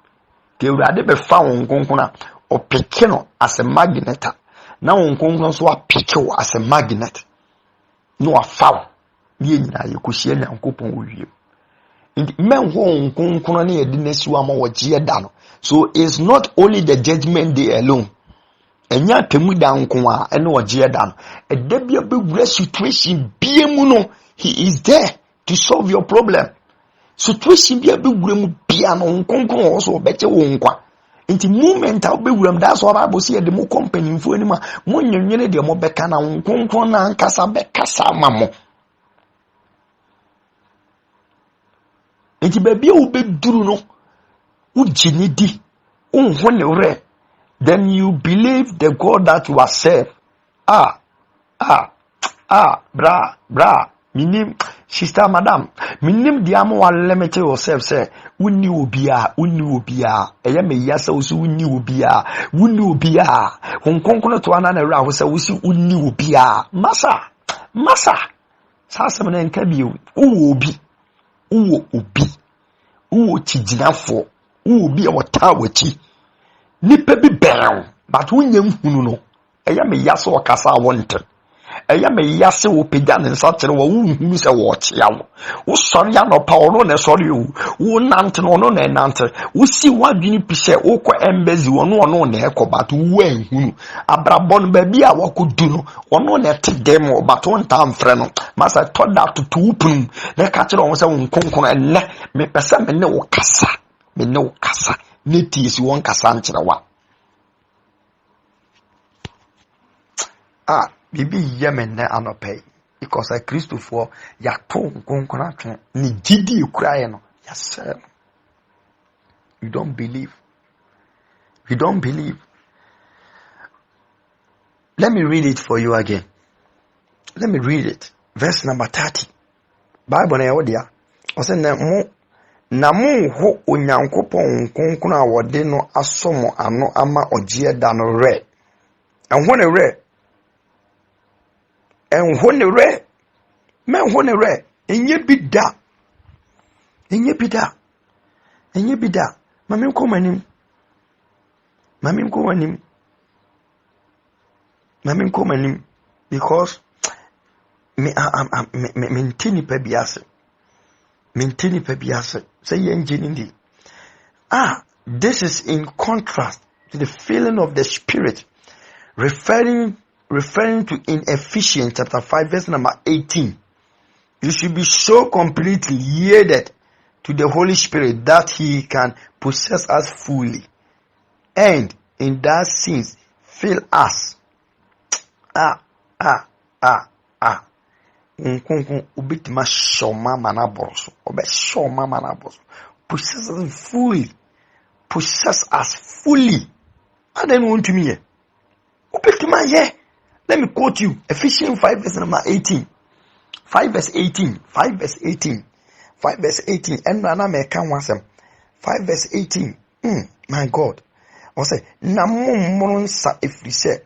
ti Awurade befa nkonkron a opeke no as a magnet na nkonkron so apeke wo as a magnet no afa ne nyina ye koshi Nyankopon wo wiem. Men who kunkunani edinesiwa ma wogye da no. So it's not only the judgment day alone. Enya temu da nko a ene wogye da no. Edebia be situation biemu no, he is there to solve your problem. Situation bia be wurem bia no nkonkon also obeche wo nkwa. Inti moment a be wuram, that's what Bible say the mo company mfo anima mo nyenwene de mo beka na nkonkon na nkasa bekasa mamo. Enti baby u be duru no ujini di unhone ure, then you believe the God that you are serve. Bra minim sister madam minim diamo wa limit yourself say unni obia eye me yasa usi unni obia honkonkono to ana na ra ho say usi unni obia masa sasa me nka bi uwo chijinafo ubi e wota wachi nipa bi berew but wonye nhunu no eya me yaso okasa wonte ɛyɛ me yase wo pagya ne nsa kyerɛ wo wohunu sɛ wɔkyea wo wo sɔre ya no pa ɔno na sɔre o wo nante no ɔno na nante wo si wadwene pi sɛ wo kɔ embassy ɔno na ɛkɔ but wo anhunu abrabɔ no baabi a wakɔdu no ɔno na ɛte dɛm o but wo nta mfrɛ no masa tɔ da toto wo punum na ka kyerɛ wo sɛ wo nkonkono ɛnɛ mepɛ sɛ me ne wo kasa ne tie si wɔn kasa nkyerɛ wa bibi yemen na anɔpɛ because a Christopher yato nkonkono atwe ni gidi ekura ye no yasɛ you don't believe let me read it for you again. Let me read it. Verse number 30. Bible na yɛwɔ dia ɔsɛ na mo ho onyankopɔn nkonkono a wɔde no asɔmo ano ama ɔgye da no rɛ ɛho ne rɛ enye bi da mame nkomanim because me mentini pa biase say yenjini this is in contrast to the feeling of the spirit referring to in Ephesians chapter 5 verse number 18. You should be so completely yielded to the Holy Spirit that he can possess us fully and in that sense fill us. Ubitima shoma manaboso. Possess us fully. I don't want to me. Ubitima yeah. Let me quote you. Ephesians 5 verse number 18. 5 verse 18. And Nana me can want some. 5 verse 18. My God. I say, Namun sa if we say,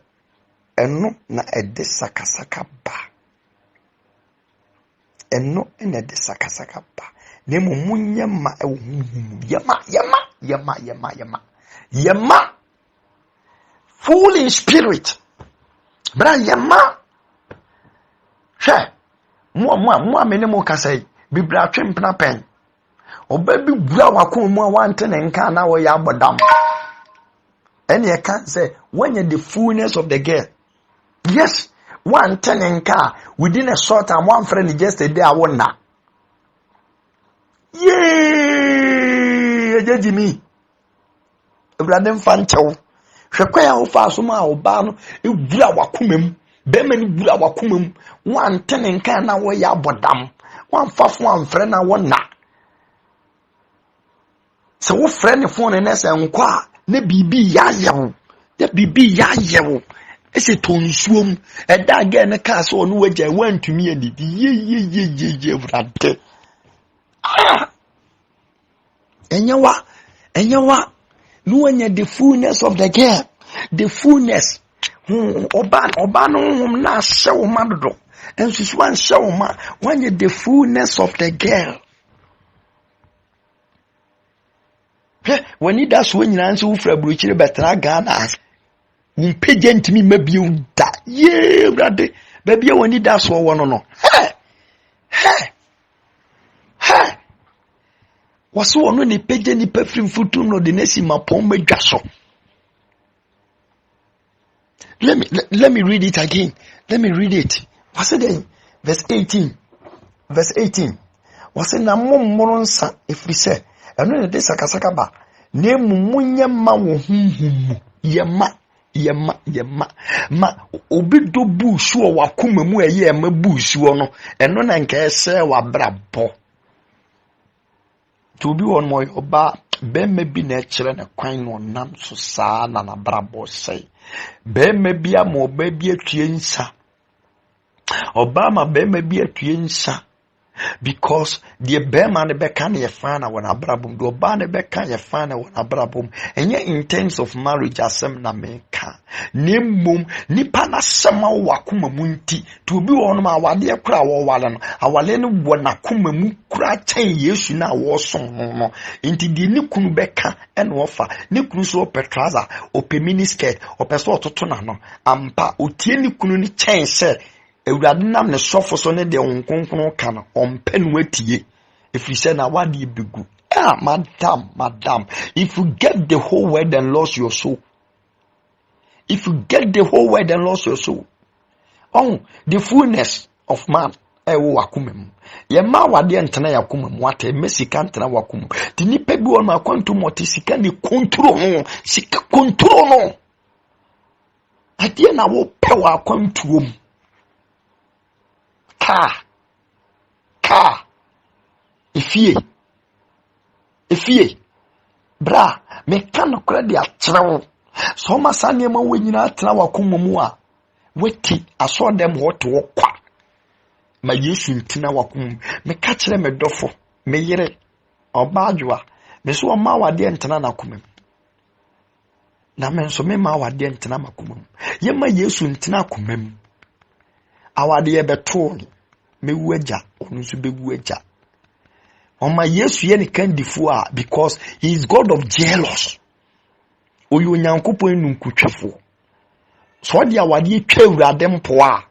eno na ede sakasaka ba. Eno na ede sakasaka ba. Nemo munyama yama. Full in spirit. Bra yama hwɛ mo amene mo kasai bibra twempna pen oba bi bua wakon mu a wante ne nka na wo ya abodam ene e kan say when you the fullness of the girl yes wante ne nka within a short time one friend just a day awona ejeji mi ebradem fanchew hwekwa ya ofa asoma oba no egura wakomam be mani gura wakomam wan tene nka na wo ya bodam wan fafo amfre na wona se wo frɛ ne phone ne se nkwa na bibi ya yewo ese tonsuom eda ga ne ka so no wagya wantumi adidi ye vrade enyewa no when the fullness of the girl, the fullness, oba no na show madodo, and so one show ma when you the fullness of the girl. When he does when you answer for a bruicher, but I got us. You pageant me, maybe you die. Yeah, brother, baby, when he does one or no. Hey. Was one when he paid any perfume foot no the nesima pombe gaso. Let me read it again. Let me read it. What's it then? Verse 18. Was it na moronsa if we say and when the sakasaka ba name munya ma wo humu yema ma obi do busu o wakoma mu eye ma busu no eno na nka ese wa brabo to be one more oba be maybe na kire na kwan no nam so saa na na brabo sei be maybe am oba bi atue nsa obama be maybe atue nsa because the bear ne beka na yefana won abrabum do ba ne beka yefana won abrabum enye in terms of marriage asem na meka nemmom nipa na sema wakoma mu nti to bi won ma awade ekura wo wale no awale ne wona koma mu kura chen Yesu na wo son no nti di ne kunu beka ene ofa ne kunu so petraza o pe mini skirt o pe so ototo na no ampa otie ne kunu ni chen se Ewurade nam ne sɔfo so ne de onkonkron ka no ɔmpɛ no atie efiri sɛ na wade begu. Madam, if you get the whole world and lost your soul, if you get the whole world and lost your soul, oh, the fullness of man, wakumem. Ye ma wade ntena yakumem, wate mesika ntena wakumem. Ti nipa bi won ma kwanto moti sika ni control no, sika control no. Ade na wo pe wa kwanto mu. Ka. Efie bra me kan kora de akyerɛw so ma sane ma wo nyina atena wakoma mu a wati aso dem hoto kwa ma Yesu ntina wakoma me ka kyerɛ me dɔfo me yere ɔbaadwa me so ma wade ntena na akoma na me nso me ma wade ntena makoma ye ma Yesu ntina akoma mu awade ye beto me wu agya onu nso bewu agya. Oma Yesu ye ni kandifo a because he is God of jealous. Oyo nyankopon nunkutwefo. So de awade twa Awurade mpo a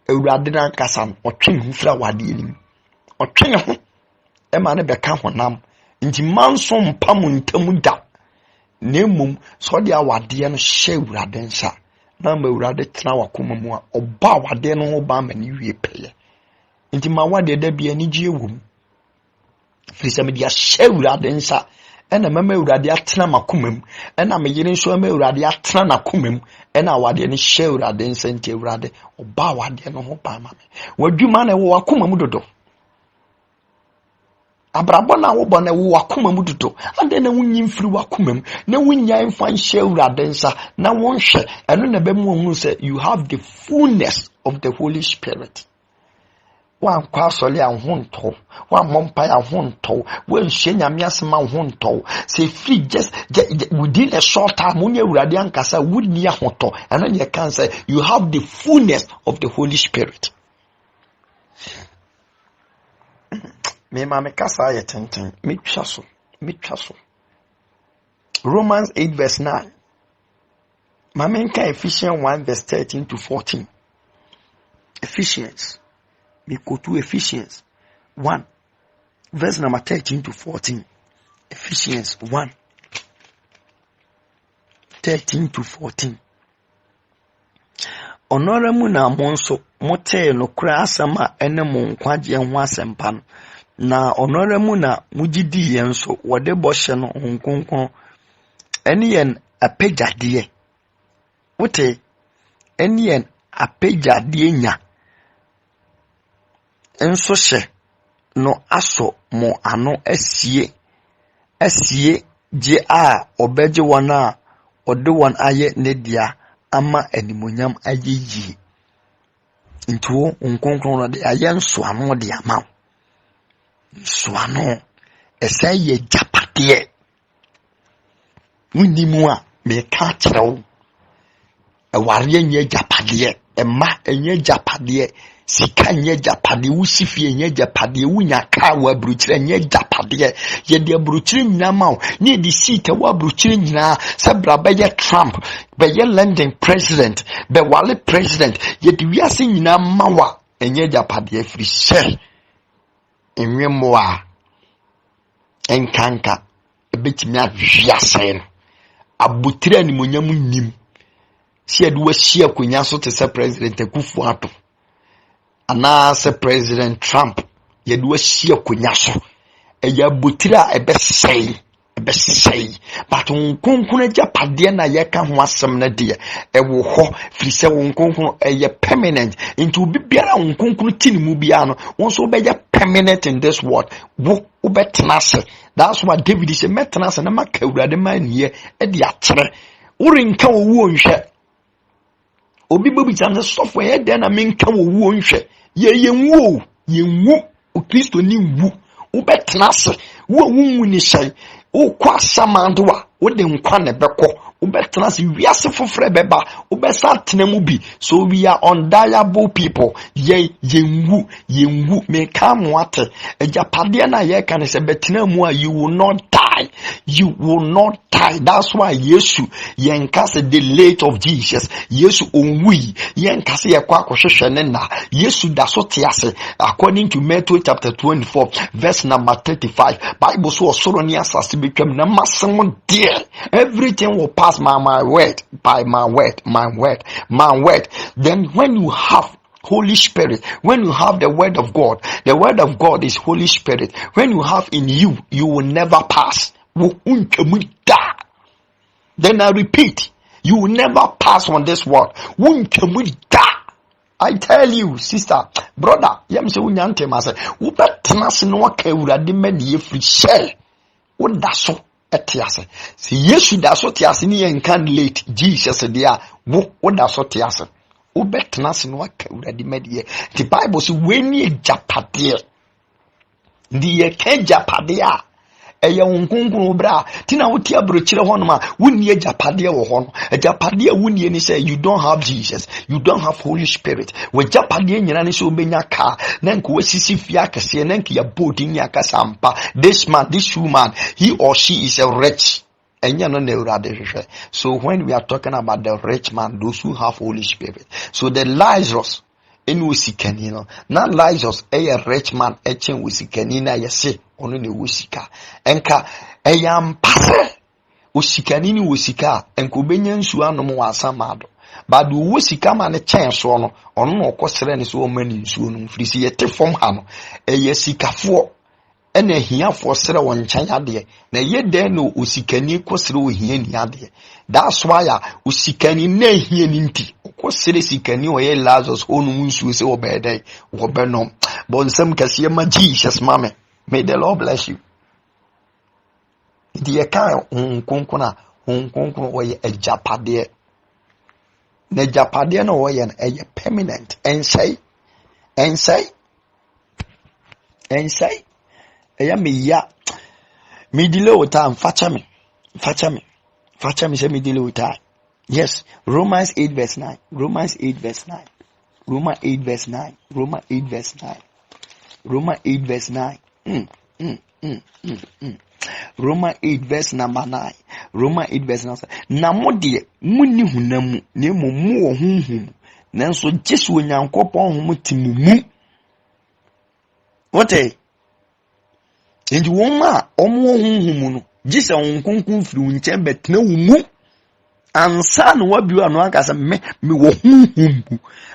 Awurade na nkasa no otwe hu fra awade ni. Otwe ho e ma ne beka honam. Nti manso mpam ntam da. Na mmom so de awade no hye Awurade nsa. Na ma Awurade tena wakoma mu a oba awade no ho ba ma ne wie peye. Nti ma wade da bia ni gye wom. Fisa me dia hye Awurade nsa. Ena mama Awurade atena makomam. Ena me yere nso mama Awurade atena nakomam. Ena awade ne hye Awurade nsa nti Awurade oba awade no ho ba ma me. Wadwuma na wo wakomam dodo. Abrabɔ na wo bɔ na wo wakomam dodo. Ade na wunyi mfiri wakomam. Na wunya mfa hye Awurade nsa. Na wonhwe. Eno na be mu ohun say you have the fullness of the Holy Spirit. One kwasole ahonto one mompa ahonto when shenya miasema ahonto say free just within a short time when you Awurade ankasa would near ahonto and then you can say you have the fullness of the Holy Spirit. Me mama kasa ya tenten me twaso Romans 8 verse 9. Mama nka Ephesians 1 verse 13 to 14. Ephesians we go to Ephesians 1 verse number 13 to 14. Ephesians 1 13 to 14. Onora mu na monso mote no kra asama ene mo nkwaje ho asempa no na onora mu na mugidi yen so wode bohye no nkonkon ene yen apejade wote ene yen apejade nya enso hye no aso mo ano asie je a obeje wona ode won aye ne dia ama animonyam ayeyi ntuo nkonkron no de aye nso ano de ama nso ano esa ye japade wunimu a me ka kyerɛw aware nye japade ema enye japade sika nye japade wusifie nye japade wunya ka wa bruchire nye japade ye de bruchire nyina ma ne de seat wa bruchire nyina sabra be ye Trump be ye London president be wale president ye de wiase nyina ma wa enye japade free share enwemo a enkanka ebetimi ahwiase no abutire ni monyam nim si ade wa hia konya so te se president Akufo-Addo ana se President Trump ye do hia konya so eya botira ebesei but nkonkun japade na ye ka ho asem na de ewo ho firi se nkonkun eye permanent into bibiara nkonkun tinimu bia no won so be permanent in this world wo betnase. That's what David is a metnase na maka Awurade man ye e de akyere worinka wo nhwe obi bobi chance software ye de na menka wo nhwe yenwu o Kristo ni wu wo betnase wo wunwu ni hyai wo kwa samandoa wo de nkwa ne beko wo betnase wiase fofore beba wo besa tenamu bi. So we are undeniable people yenwu me ka moate ejapade na ye kan se betenamu a you will not die. die. You will not die. That's why Yesu yenkase the late of Jesus. Yesu onwi yenkase yakwa kwhwehwe ne na. Yesu da so tiase according to Matthew chapter 24 verse number 35. Bible so osoro ni asase betwam na masem dear. Everything will pass my word, by my word. Then when you have Holy Spirit, when you have the word of God is Holy Spirit. When you have in you, you will never pass. Then I repeat, you will never pass on this world. I tell you, sister, brother, yam se unyante mase, ubetena se no aka urade mede free shell. Wo da so etiase. Se Yesu da so tiase ni yenkan late Jesus dia, wo da so tiase. Ubetena se no aka urade mede. The Bible say when ye japade. Ndi ye ken japade a eya wonkunkun bra tina wotia brochire hono ma wonni ajapade wo hono ajapade wonni ni say you don't have Jesus, you don't have Holy Spirit. We japade nyina ni so benya ka na nko wasisi fia kase na nka ya bodi nya kasampa. This woman, he or she is a rich. So when we are talking about the rich man, those who have Holy Spirit, so the Lazarus in Wisikanino, not Lazarus, a rich man, a chen Wisikanina, yase, only the Wisika, enka, a yam passe, Wisikanini Wisika, and Kubinian Suano Samado. But the Wisika man a chance on no cosren so many soon, free from Hano, a yesika for. Ene hia for sere won chanya de na ye de no usikani kwosere wo hia ni ade. That's why usikani na hia ni nti kwosere sikani o ye Lazarus onu nsu se wo be dey wo be no bon sam kase ma Jesus mame. May the Lord bless you. Di e kan nkonkona o ye ajapade na japade no wo ye na e permanent ensai eya me ya me delay with time facha me say me delay with time. Yes, Romans 8 verse 9. Romans 8 verse 9. Romans 8 verse 9. Romans 8 verse 9. Romans 8 verse 9. Romans 8 verse number 9. Romans 8 verse 9. Na modie munni hunamu na mu wo hunhum nanso Jesu onyankopon homu timumu. What Inji woma omo hunhum no gisa wonkunkun firi wonche betena wumu ansa no wabiwa no akasa me wo hunhum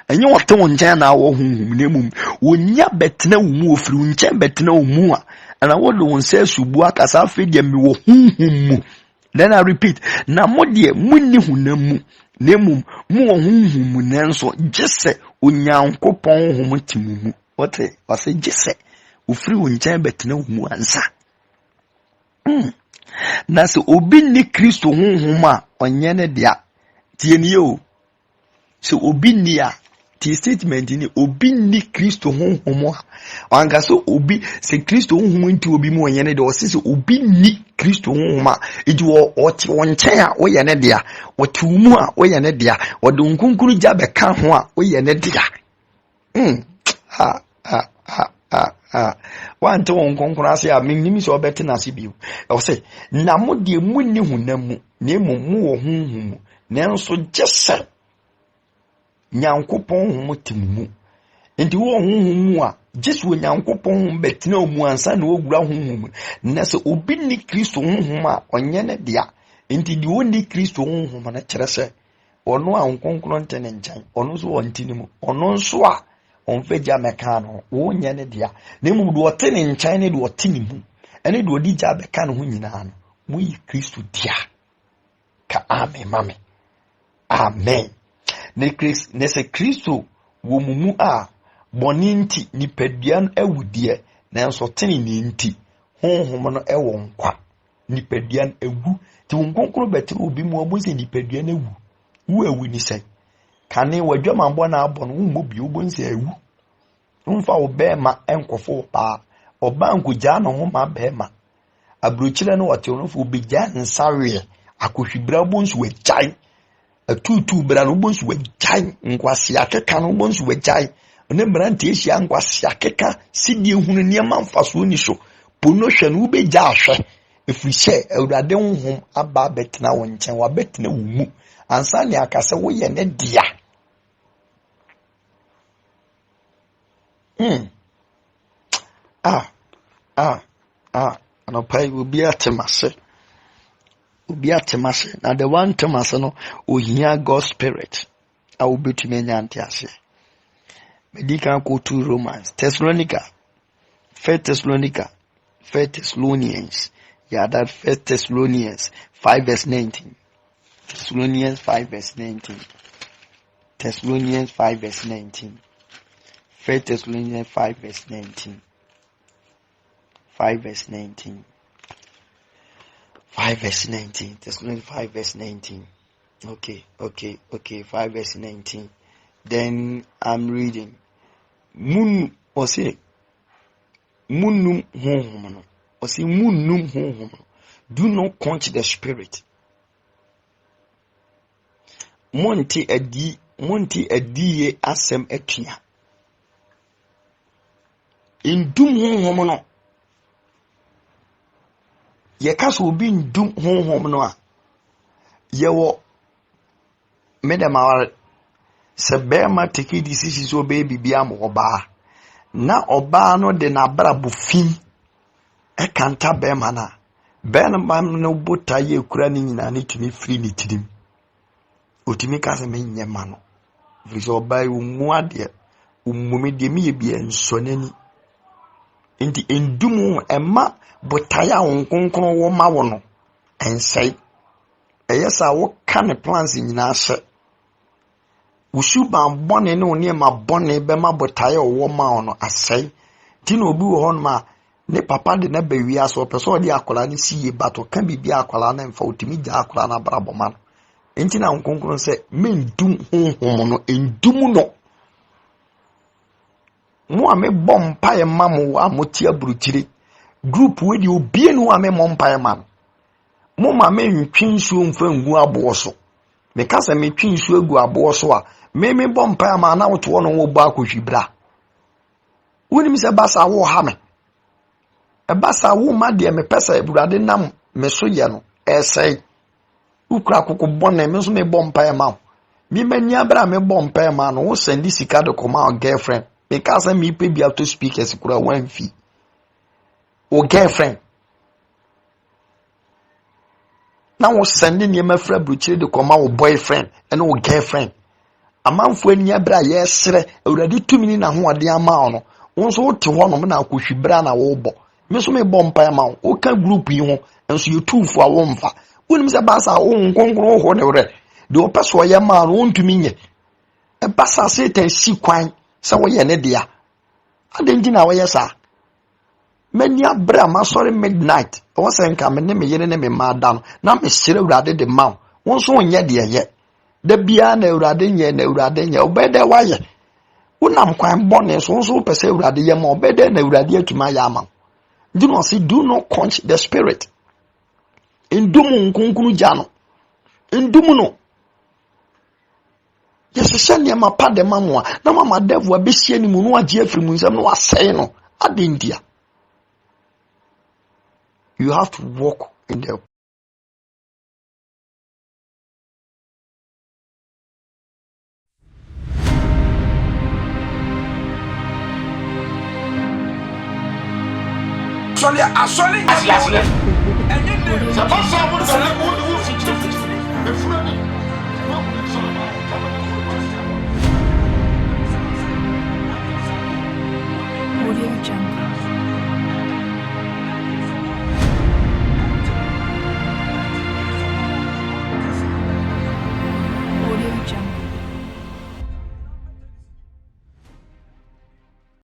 enye wote wonche na wo hunhum na mum wonya betena wumu ofiri wonche betena wumu a ana wodo wonse subu akasa afedia me wo hunhum. Then I repeat, na modie munni hunamu na mum mu wo hunhum nanso gise onyankopon hom timumu. Wote wase gise ufiri wonche betena wumu ansa. Na se obi ni Kristo honhom a onye ne dia tie ni o. Se obi ni a ti statement ni obi ni Kristo honhom a anga so obi se Kristo honhom nti obi mu onye ne dia o se obi ni Kristo honhom a eji o ti wonche a oye ne dia o ti umu a oye ne dia o de nkunkuru ja be ka ho a oye ne dia. Wante won konkona ase a mennim so obete na ase biu. I say na mo de munni hunamu na mu wo hunhum nanso gese nyankopon hom timumu. Enti wo hunhum a Jesu nyankopon betina mu ansa na ogura hunhum na se obi ni Kristo hunhum a onye ne dia. Enti di woni Kristo hunhum na kire se ono a nkonkron ntene njan ono so wontinimu ono nso a onfeja mekano wo nya ne dia na mu do otene nchan ne do otene mu ene do odi ja beka no ho nyina no mu yi Kristo dia ka amen mame amen ne se Kristo wo mumu a boni nti nipadua awudie na nso tene ne nti honhom no ewo nkwa nipadua awu ti wonkonkro beti obi mu obo se nipadua na awu wo awu ni sai kane wadwama mbɔ na abɔ no wo bi obonse awu mfa obema enkofo pa obanku gya no ho ma bema abrochire no wote no fo begya nsawe akohwibra bonsu wagyan atutu bra no bonsu wagyan nkwase akeka no bonsu wagyan ne brante ehia nkwase akeka sidie hunu niam mfaso ni so pono hwe no begya ahwe Efiri hye awurade honhom aba betena wo nkyɛn wa betena wo mu ansa ne akasa wo ye ne dia. Anopai obi atemase. Obi atemase. Na the one temase no ohia God spirit. A obetumi anya antiase. Medical go to Romans, First Thessalonians. Yeah, that First Thessalonians 5 verse 19. Thessalonians 5 verse 19. Thessalonians 5 verse 19. First Thessalonians 5 verse 19. 5 verse 19. 5 verse 19. Thessalonians 5 verse 19. Okay. 5 verse 19. Then I'm reading. Munum honhom. Do not quench the spirit. Monti adi asem etua. Indum honhom no. Ye kaso obi indum honhom no a. Ye wo medemaware se bema take decision so baby bia mo oba. Na oba no de na brabo fin. E kanta bema na. Bema no bota ye kura ni nyina ni tumi free ni tirim. Otimi ka se me nyema no. Viso oba yu mu ade. Umumi de mi ye bia nsonani. Inti endumu ema botaya onkonkron wo ma wo no. Ensai. Eyesa wo ka ne plans nyina hye. Usuba bone ne oni ma bone be ma botaya wo ma wo no asai. Ti no obi wo hon ma ne papa de na bewia so person de akola ne siye bato kan bibia akola na mfa otimi gya akola na braboma no. Enti na onkonkron se mendum honhom no endum no. Mo ame bompa ye mamu wa moti aburukyire group we di obie no ame mompa ye mam mo ma me ntwi nsuo mfa ngu abo so me kasa me twi nsuo egu abo so a me bompa ye ma na woto no wo ba akohwibra woni mi se basa wo ha me e basa wo ma de me pesa eburade nam me so ye no esai ukra kokko bonne me so me bompa ye mam mi mani abra me bompa ye ma no wo sendi sika de koma girlfriend. Because me pay be to speak as kura one fee. O girlfriend. Now was sending your my friend bruchiri to come out boyfriend and o girlfriend. A man for any abra yes sir already 2 minutes na ho ade ama no. Won so te ho no na akohwibra na wo bo. Me so me bompa ama o ka group yi ho enso you two for wo mfa. Wonim se ba sa wo nkonkron ho ne wre. De o peso ye ma no ntumi nye. E ba sa Satan si kwan. Sa wo ye ne dia adenji na wo ye sa mani abra ma sorry midnight wo se nka me ne me yene ne me ma da no na me sire urade de ma wo so onye de ye da bia na urade nye obede wa ye unam kwan bone so pese urade ye ma obede na urade atuma ya ma do not see do not quench the spirit indumu nkunkunu jano indumu no yes send ma pa de mamwa na mama devil abesie ni mu no agye afiri mu nsam no wasɛe no adendia. You have to walk in the Asole